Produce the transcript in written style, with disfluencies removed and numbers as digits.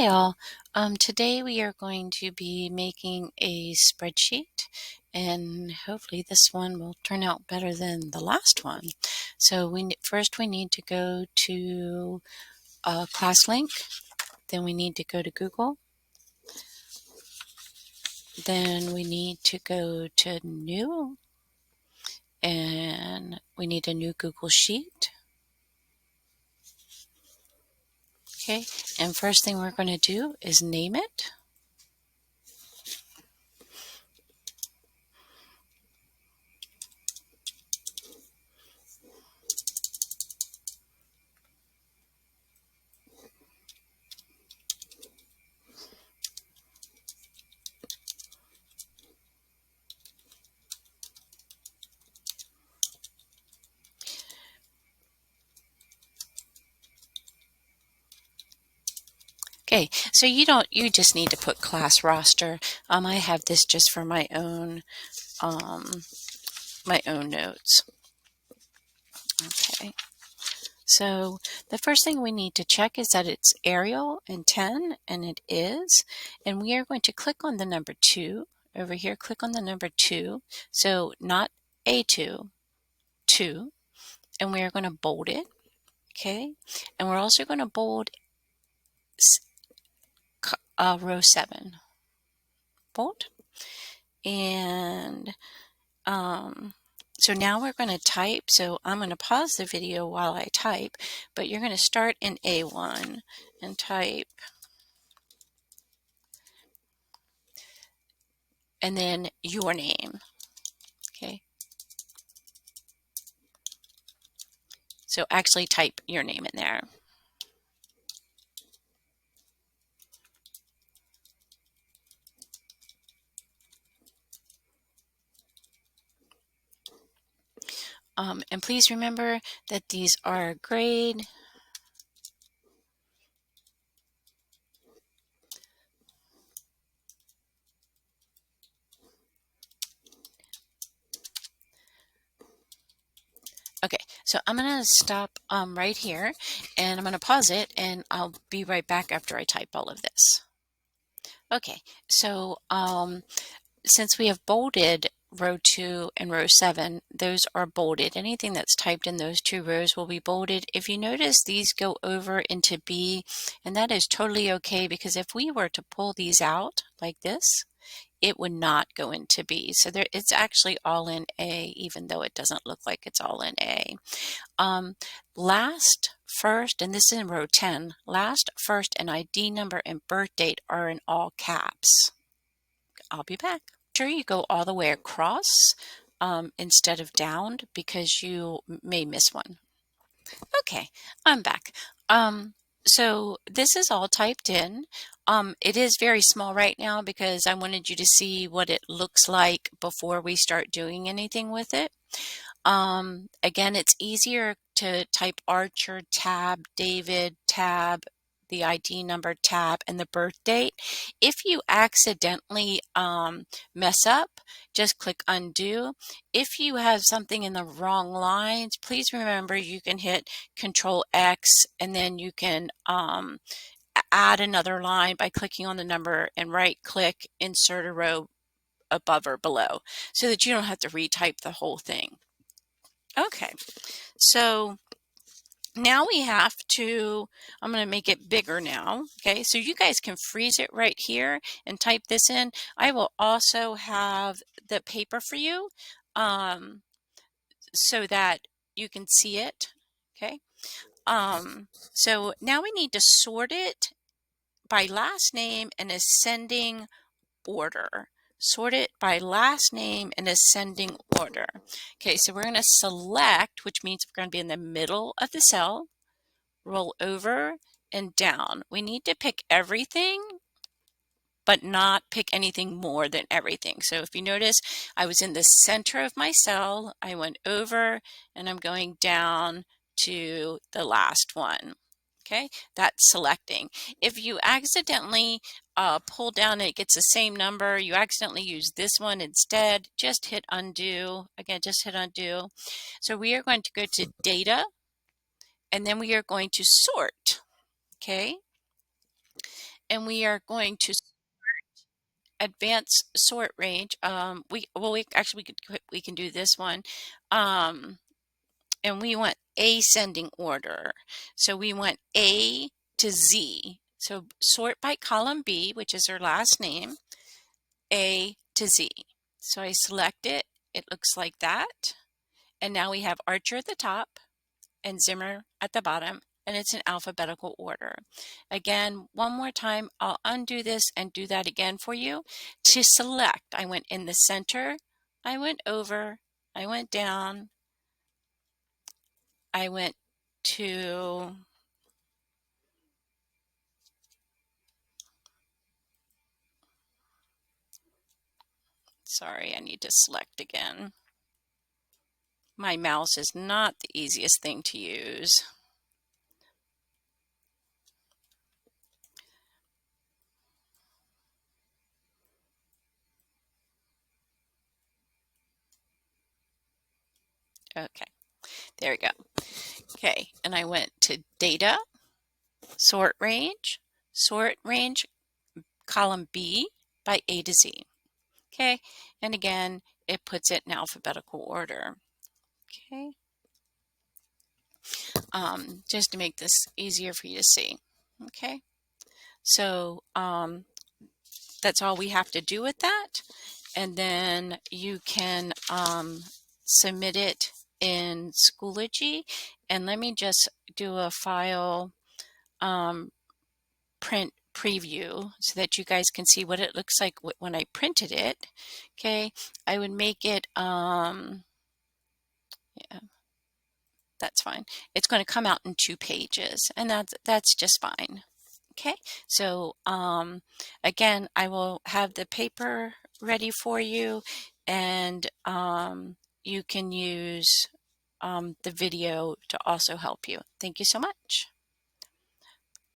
Hi all. Today we are going to be making a spreadsheet, and hopefully this one will turn out better than the last one. So first we need to go to ClassLink, then we need to go to Google, then we need to go to New, and we need a new Google Sheet. Okay, and first thing we're going to do is name it. Okay, so you just need to put class roster. I have this just for um, my own notes. Okay, so the first thing we need to check is that it's Arial and 10, and it is. And we are going to click on the number 2 over here. Click on the number 2. So not A2, 2. And we are going to bold it. Okay, and we're also going to bold row 7. Bold. And so now we're going to type. So I'm going to pause the video while I type, but you're going to start in A1 and type, and then your name. Okay. So actually type your name in there. And please remember that these are grade. Okay, so I'm going to stop right here, and I'm going to pause it, and I'll be right back after I type all of this. Okay, so since we have bolded row 2 and row 7, those are bolded. Anything that's typed in those 2 rows will be bolded. If you notice, these go over into B, and that is totally okay, because if we were to pull these out like this, it would not go into B. So it's actually all in A, even though it doesn't look like it's all in A. Last, first, and this is in row 10, last, first, and ID number and birth date are in all caps. I'll be back. Sure, you go all the way across instead of down, because you may miss one. Okay, I'm back. So this is all typed in. It is very small right now because I wanted you to see what it looks like before we start doing anything with it. Again, it's easier to type Archer, tab, David, tab, the ID number, tab, and the birth date. If you accidentally mess up, just click undo. If you have something in the wrong lines, please remember you can hit Control X, and then you can add another line by clicking on the number and right click, insert a row above or below, so that you don't have to retype the whole thing. Okay, so now we have to, I'm going to make it bigger now. Okay, so you guys can freeze it right here and type this in. I will also have the paper for you so that you can see it. Okay, so now we need to sort it by last name in ascending order. Sort it by last name in ascending order. Okay, so we're going to select, which means we're going to be in the middle of the cell, roll over and down. We need to pick everything, but not pick anything more than everything. So if you notice, I was in the center of my cell, I went over, and I'm going down to the last one. Okay, that's selecting. If you accidentally pull down and it gets the same number, you accidentally use this one instead, just hit undo. Again, just hit undo. So we are going to go to data, and then we are going to sort. Okay, and we are going to advanced sort range. We can do this one. And we want ascending order. So we want A to Z. So sort by column B, which is her last name, A to Z. So I select it. It looks like that. And now we have Archer at the top and Zimmer at the bottom, and it's in alphabetical order. Again, one more time, I'll undo this and do that again for you. To select, I went in the center, I went over, I went down, I went to sorry, I need to select again. My mouse is not the easiest thing to use. Okay, there we go. Okay, and I went to data, sort range, column B by A to Z. Okay, and again, it puts it in alphabetical order. Okay, just to make this easier for you to see. Okay, so that's all we have to do with that, and then you can submit it in Schoology. And let me just do a file print preview so that you guys can see what it looks like when I printed it. Okay, I would make it yeah, that's fine. It's going to come out in 2 pages, and that's just fine. Okay, so again, I will have the paper ready for you, and you can use the video to also help you. Thank you so much.